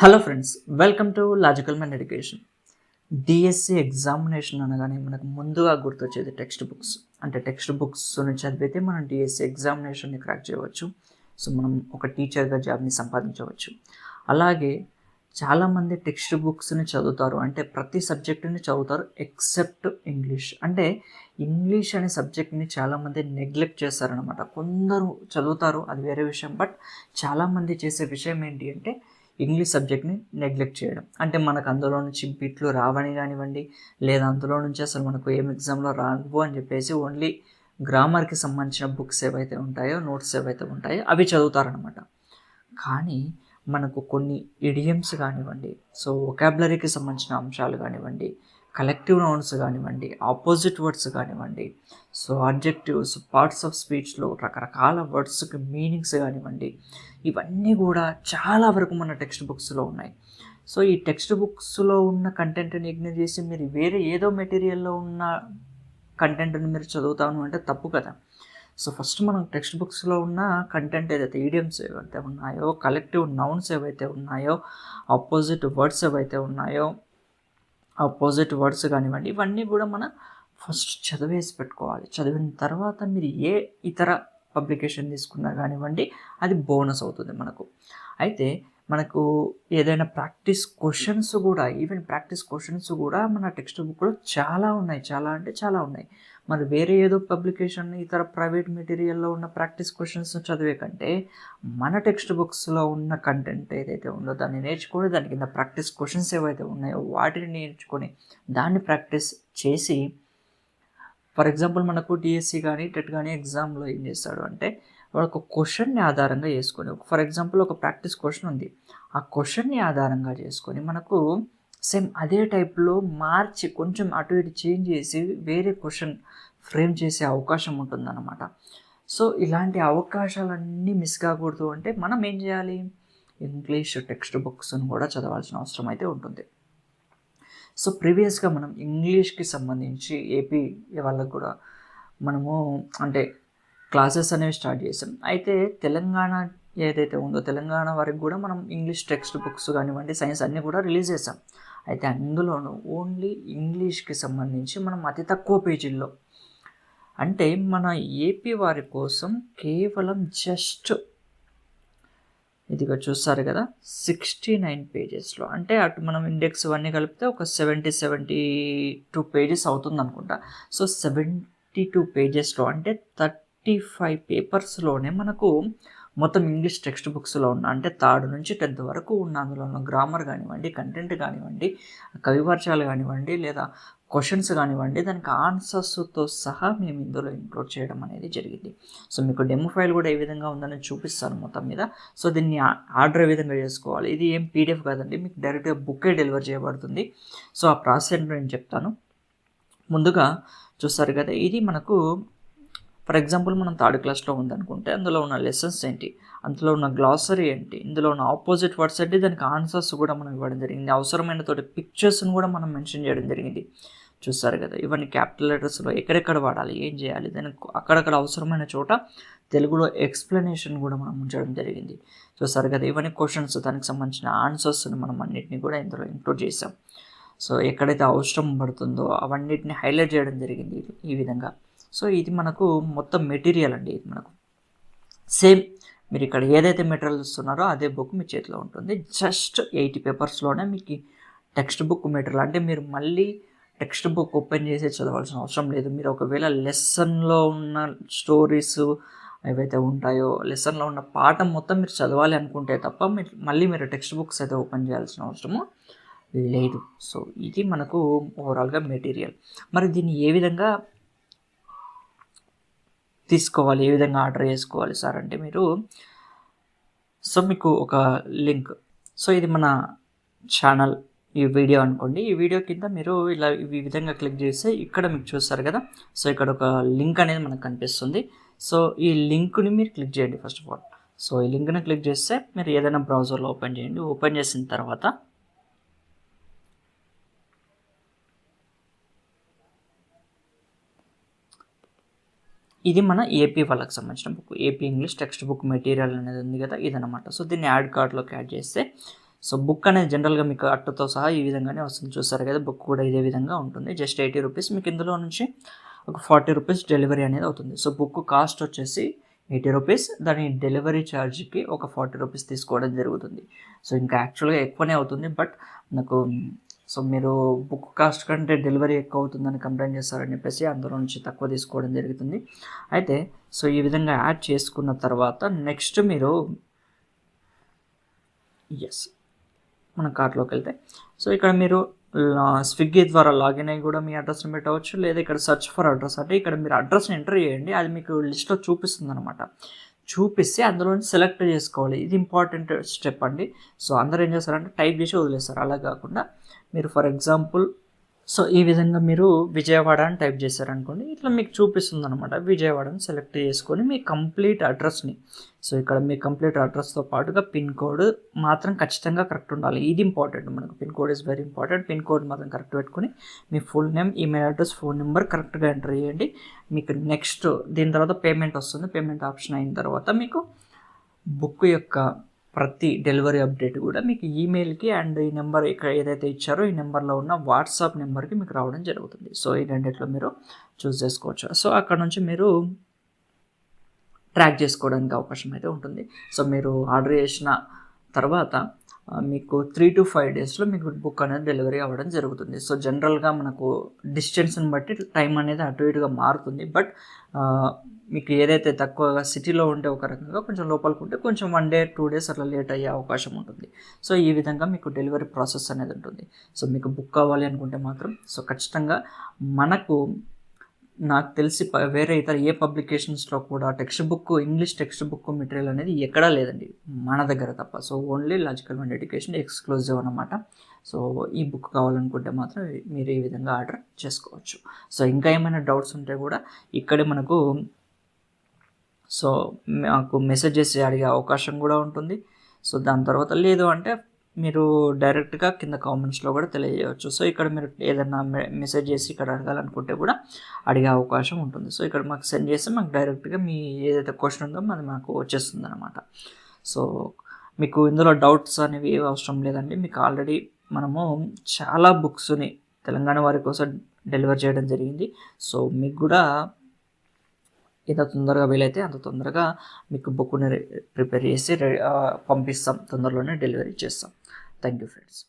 Hello friends, welcome to logical mind education. DSC examination అనగానే మనకు ముందుగా గుర్తొచ్చేది టెక్స్ట్ బుక్స్. అంటే టెక్స్ట్ బుక్స్ని చదివితే మనం డిఎస్సి ఎగ్జామినేషన్ని క్రాక్ చేయవచ్చు. సో మనం ఒక టీచర్గా జాబ్ని సంపాదించవచ్చు. అలాగే చాలామంది టెక్స్ట్ బుక్స్ని చదువుతారు, అంటే ప్రతి సబ్జెక్టుని చదువుతారు ఎక్సెప్ట్ ఇంగ్లీష్. అంటే ఇంగ్లీష్ అనే సబ్జెక్ట్ని చాలామంది నెగ్లెక్ట్ చేస్తారనమాట. కొందరు చదువుతారు, అది వేరే విషయం. బట్ చాలామంది చేసే విషయం ఏంటి అంటే ఇంగ్లీష్ సబ్జెక్ట్ని నెగ్లెక్ట్ చేయడం. అంటే మనకు అందులో నుంచి బిట్లు రావని కానివ్వండి, లేదా అందులో నుంచి అసలు మనకు ఏం ఎగ్జామ్లో రావు అని చెప్పేసి ఓన్లీ గ్రామర్కి సంబంధించిన బుక్స్ ఏవైతే ఉంటాయో, నోట్స్ ఏవైతే ఉంటాయో అవి చదువుతారనమాట. కానీ మనకు కొన్ని ఇడియమ్స్ కానివ్వండి, సో వొకాబులరీకి సంబంధించిన అంశాలు కానివ్వండి, కలెక్టివ్ నౌన్స్ కానివ్వండి, ఆపోజిట్ వర్డ్స్ కానివ్వండి, సో అడ్జెక్టివ్స్, పార్ట్స్ ఆఫ్ స్పీచ్లో రకరకాల వర్డ్స్కి మీనింగ్స్ కానివ్వండి, ఇవన్నీ కూడా చాలా వరకు మన టెక్స్ట్ బుక్స్లో ఉన్నాయి. సో ఈ టెక్స్ట్ బుక్స్లో ఉన్న కంటెంట్ని ఇగ్నోర్ చేసి మీరు వేరే ఏదో మెటీరియల్లో ఉన్న కంటెంట్ని మీరు చదువుతాను అంటే తప్పు కదా. సో ఫస్ట్ మనం టెక్స్ట్ బుక్స్లో ఉన్న కంటెంట్ ఏదైతే ఈడియమ్స్ ఏవైతే ఉన్నాయో, కలెక్టివ్ నౌన్స్ ఏవైతే ఉన్నాయో, ఆపోజిట్ వర్డ్స్ ఏవైతే ఉన్నాయో, ఆపోజిట్ వర్డ్స్ కానివ్వండి, ఇవన్నీ కూడా మనం ఫస్ట్ చదివేసి పెట్టుకోవాలి. చదివిన తర్వాత మీరు ఏ ఇతర పబ్లికేషన్ తీసుకున్నా కానివ్వండి, అది బోనస్ అవుతుంది మనకు. అయితే మనకు ఏదైనా ప్రాక్టీస్ క్వశ్చన్స్ కూడా, ఈవెన్ ప్రాక్టీస్ క్వశ్చన్స్ కూడా మన టెక్స్ట్ బుక్లో చాలా ఉన్నాయి. చాలా అంటే చాలా ఉన్నాయి. మరి వేరే ఏదో పబ్లికేషన్, ఇతర ప్రైవేట్ మెటీరియల్లో ఉన్న ప్రాక్టీస్ క్వశ్చన్స్ చదివే కంటే మన టెక్స్ట్ బుక్స్లో ఉన్న కంటెంట్ ఏదైతే ఉందో దాన్ని నేర్చుకొని, దాని కింద ప్రాక్టీస్ క్వశ్చన్స్ ఏవైతే ఉన్నాయో వాటిని నేర్చుకొని దాన్ని ప్రాక్టీస్ చేసి, ఫర్ ఎగ్జాంపుల్ మనకు డిఎస్సి కానీ టెట్ కానీ ఎగ్జామ్లో ఏం చేస్తాడు అంటే ఒక క్వశ్చన్ని ఆధారంగా చేసుకొని, ఫర్ ఎగ్జాంపుల్ ఒక ప్రాక్టీస్ క్వశ్చన్ ఉంది, ఆ క్వశ్చన్ని ఆధారంగా చేసుకొని మనకు సేమ్ అదే టైప్లో మార్చి కొంచెం అటు ఇటు చేంజ్ చేసి వేరే క్వశ్చన్ ఫ్రేమ్ చేసే అవకాశం ఉంటుందన్నమాట. సో ఇలాంటి అవకాశాలన్నీ మిస్ కాకూడదు అంటే మనం ఏం చేయాలి, ఇంగ్లీష్ టెక్స్ట్ బుక్స్ని కూడా చదవాల్సిన అవసరం అయితే ఉంటుంది. సో ప్రీవియస్గా మనం ఇంగ్లీష్కి సంబంధించి ఏపీ వాళ్ళకు కూడా మనము అంటే క్లాసెస్ అనేవి స్టార్ట్ చేసాం. అయితే తెలంగాణ ఏదైతే ఉందో తెలంగాణ వరకు కూడా మనం ఇంగ్లీష్ టెక్స్ట్ బుక్స్ కానివ్వండి, సైన్స్ అన్నీ కూడా రిలీజ్ చేసాం. అయితే అందులోనూ ఓన్లీ ఇంగ్లీష్కి సంబంధించి మనం అతి తక్కువ పేజీల్లో, అంటే మన ఏపీ వారి కోసం కేవలం జస్ట్ ఇదిగా చూస్తారు కదా 69 పేజెస్లో, అంటే అటు మనం ఇండెక్స్ అన్నీ కలిపితే ఒక 72 పేజెస్ అవుతుంది అనుకుంటా. సో 72 పేజెస్లో అంటే 35 పేపర్స్లోనే మనకు మొత్తం ఇంగ్లీష్ టెక్స్ట్ బుక్స్లో ఉన్న, అంటే 3rd నుంచి 10th వరకు ఉన్న అందులో ఉన్న గ్రామర్ కానివ్వండి, కంటెంట్ కానివ్వండి, కవివర్షాలు కానివ్వండి, లేదా క్వశ్చన్స్ కానివ్వండి, దానికి ఆన్సర్స్తో సహా మేము ఇందులో ఇంక్లూడ్ చేయడం అనేది జరిగింది. సో మీకు డెమో ఫైల్ కూడా ఏ విధంగా ఉందని చూపిస్తాను మొత్తం మీద. సో దీన్ని ఆర్డర్ ఏ విధంగా చేసుకోవాలి, ఇది ఏం పీడిఎఫ్ కాదండి, మీకు డైరెక్ట్గా బుక్కే డెలివర్ చేయబడుతుంది. సో ఆ ప్రాసెస్ ఏంటో నేను చెప్తాను. ముందుగా చూస్తారు కదా, ఇది మనకు ఫర్ ఎగ్జాంపుల్ మనం 3rd క్లాస్లో ఉందనుకుంటే అందులో ఉన్న లెసన్స్ ఏంటి, అందులో ఉన్న గ్లాసరీ ఏంటి, ఇందులో ఉన్న ఆపోజిట్ వర్డ్స్ ఏంటి, దానికి ఆన్సర్స్ కూడా మనం ఇవ్వడం జరిగింది. అవసరమైన తోటి పిక్చర్స్ని కూడా మనం మెన్షన్ చేయడం జరిగింది. చూస్తారు కదా, ఇవన్నీ క్యాపిటల్ లెటర్స్లో ఎక్కడెక్కడ వాడాలి, ఏం చేయాలి, దానికి అక్కడక్కడ అవసరమైన చోట తెలుగులో ఎక్స్ప్లెనేషన్ కూడా మనం ఉంచడం జరిగింది. చూస్తారు కదా, ఇవన్నీ క్వశ్చన్స్, దానికి సంబంధించిన ఆన్సర్స్ని మనం అన్నిటిని కూడా ఇందులో ఇంక్లూడ్ చేసాం. సో ఎక్కడైతే అవసరం పడుతుందో అవన్నిటిని హైలైట్ చేయడం జరిగింది ఈ విధంగా. సో ఇది మనకు మొత్తం మెటీరియల్ అండి. ఇది మనకు సేమ్ మీరు ఇక్కడ ఏదైతే మెటీరియల్ ఇస్తున్నారో అదే బుక్ మీ చేతిలో ఉంటుంది. జస్ట్ 80 పేపర్స్లోనే మీకు టెక్స్ట్ బుక్ మెటీరియల్, అంటే మీరు మళ్ళీ టెక్స్ట్ బుక్ ఓపెన్ చేసి చదవాల్సిన అవసరం లేదు. మీరు ఒకవేళ లెసన్లో ఉన్న స్టోరీస్ ఏవైతే ఉంటాయో, లెసన్లో ఉన్న పాఠం మొత్తం మీరు చదవాలి అనుకుంటే తప్ప మళ్ళీ మీరు టెక్స్ట్ బుక్స్ అయితే ఓపెన్ చేయాల్సిన అవసరము లేదు. సో ఇది మనకు ఓవరాల్గా మెటీరియల్. మరి దీన్ని ఏ విధంగా తీసుకోవాలి, ఏ విధంగా ఆర్డర్ చేసుకోవాలి సార్ అంటే మీరు, సో మీకు ఒక లింక్, సో ఇది మన ఛానల్ ఈ వీడియో అనుకోండి. ఈ వీడియో కింద మీరు ఇలా ఈ విధంగా క్లిక్ చేస్తే ఇక్కడ మీకు చూస్తారు కదా, సో ఇక్కడ ఒక లింక్ అనేది మనకు కనిపిస్తుంది. సో ఈ లింక్ని మీరు క్లిక్ చేయండి ఫస్ట్ ఆఫ్ ఆల్. సో ఈ లింక్ని క్లిక్ చేస్తే మీరు ఏదైనా బ్రౌజర్లో ఓపెన్ చేయండి. ఓపెన్ చేసిన తర్వాత ఇది మన ఏపీ వాళ్ళకి సంబంధించిన book, AP English text book material అనేది ఉంది కదా, ఇదనమాట. సో దీన్ని యాడ్ కార్డ్లోకి యాడ్ చేస్తే సో బుక్ అనేది జనరల్గా మీకు అట్టతో సహా ఈ విధంగానే వస్తుంది, చూస్తారు కదా. బుక్ కూడా ఇదే విధంగా ఉంటుంది, జస్ట్ 80 రూపీస్. మీకు ఇందులో నుంచి ఒక 40 రూపీస్ డెలివరీ అనేది అవుతుంది. సో బుక్ కాస్ట్ వచ్చేసి 80 రూపీస్, దాని డెలివరీ ఛార్జ్కి ఒక 40 రూపీస్ తీసుకోవడం జరుగుతుంది. సో ఇంకా యాక్చువల్గా ఎక్కువనే అవుతుంది, బట్ నాకు సో మీరు బుక్ కాస్ట్ కంటే డెలివరీ ఎక్కువ అవుతుందని కంప్లైంట్ చేస్తారని చెప్పేసి అందులో నుంచి తక్కువ తీసుకోవడం జరుగుతుంది. అయితే సో ఈ విధంగా యాడ్ చేసుకున్న తర్వాత నెక్స్ట్ మీరు మన కార్ట్లోకి వెళ్తే సో ఇక్కడ మీరు స్విగ్గీ ద్వారా లాగిన్ అయ్యి కూడా మీ అడ్రస్ని పెట్టవచ్చు, లేదా ఇక్కడ సెర్చ్ ఫర్ అడ్రస్ అంటే ఇక్కడ మీరు అడ్రస్ని ఎంటర్ చేయండి, అది మీకు లిస్ట్లో చూపిస్తుంది అనమాట. చూపిస్తే అందులో సెలెక్ట్ చేసుకోవాలి, ఇది ఇంపార్టెంట్ స్టెప్ అండి. సో అందరూ ఏం చేస్తారంటే టైప్ చేసి వదిలేస్తారు, అలా కాకుండా మీరు ఫర్ ఎగ్జాంపుల్ సో ఈ విధంగా మీరు విజయవాడ అని టైప్ చేశారనుకోండి, ఇట్లా మీకు చూపిస్తుంది అనమాట. విజయవాడని సెలెక్ట్ చేసుకొని మీ కంప్లీట్ అడ్రస్ని, సో ఇక్కడ మీ కంప్లీట్ అడ్రస్తో పాటుగా పిన్ కోడ్ మాత్రం ఖచ్చితంగా కరెక్ట్ ఉండాలి, ఇది ఇంపార్టెంట్. మనకు pin code is very important. Pin code మాత్రం కరెక్ట్ పెట్టుకొని మీ full name, email address, phone number కరెక్ట్గా ఎంటర్ చేయండి. మీకు నెక్స్ట్ దీని తర్వాత పేమెంట్ వస్తుంది. పేమెంట్ ఆప్షన్ అయిన తర్వాత మీకు బుక్ యొక్క ప్రతి డెలివరీ అప్డేట్ కూడా మీకు ఈమెయిల్కి అండ్ ఈ నెంబర్ ఇక్కడ ఏదైతే ఇచ్చారో ఈ నెంబర్లో ఉన్న వాట్సాప్ నెంబర్కి మీకు రావడం జరుగుతుంది. సో ఈ రెండిట్లో మీరు చూస్ చేసుకోవచ్చు. సో అక్కడ నుంచి మీరు ట్రాక్ చేసుకోవడానికి అవకాశం అయితే ఉంటుంది. సో మీరు ఆర్డర్ చేసిన తర్వాత మీకు 3 to 5 డేస్లో మీకు బుక్ అనేది డెలివరీ అవ్వడం జరుగుతుంది. సో జనరల్గా మనకు డిస్టెన్స్ని బట్టి టైం అనేది అటు ఇటుగా మారుతుంది, బట్ మీకు ఏదైతే తక్కువగా సిటీలో ఉంటే ఒక రకంగా, కొంచెం లోపలికి ఉంటే కొంచెం 1 day 2 days అట్లా లేట్ అయ్యే అవకాశం ఉంటుంది. సో ఈ విధంగా మీకు డెలివరీ ప్రాసెస్ అనేది ఉంటుంది. సో మీకు బుక్ కావాలి అనుకుంటే మాత్రం సో ఖచ్చితంగా నాకు తెలిసి వేరే ఇతర ఏ పబ్లికేషన్స్లో కూడా ఇంగ్లీష్ టెక్స్ట్ బుక్ మెటీరియల్ అనేది ఎక్కడా లేదండి, మన దగ్గర తప్ప. So only logical mind education exclusive అన్నమాట. సో ఈ బుక్ కావాలనుకుంటే మాత్రం మీరు ఈ విధంగా ఆర్డర్ చేసుకోవచ్చు. సో ఇంకా ఏమైనా డౌట్స్ ఉంటే కూడా ఇక్కడే మనకు మాకు మెసేజ్ చేసి అడిగే అవకాశం కూడా ఉంటుంది. సో దాని తర్వాత లేదు అంటే మీరు డైరెక్ట్గా కింద కామెంట్స్లో కూడా తెలియజేయవచ్చు. సో ఇక్కడ మీరు ఏదైనా మెసేజ్ చేసి ఇక్కడ అడగాలనుకుంటే కూడా అడిగే అవకాశం ఉంటుంది. సో ఇక్కడ మాకు సెండ్ చేస్తే మాకు డైరెక్ట్గా మీ ఏదైతే క్వశ్చన్ ఉందో అది మాకు వచ్చేస్తుంది అనమాట. సో మీకు ఇందులో డౌట్స్ అనేవి అవసరం లేదండి. మీకు ఆల్రెడీ మనము చాలా బుక్స్ని తెలంగాణ వారి కోసం డెలివర్ చేయడం జరిగింది. సో మీకు కూడా ఎంత తొందరగా వీలైతే అంత తొందరగా మీకు బుక్ని ప్రిపేర్ చేసి పంపిస్తాం, తొందరలోనే డెలివరీ చేస్తాం. Thank you friends.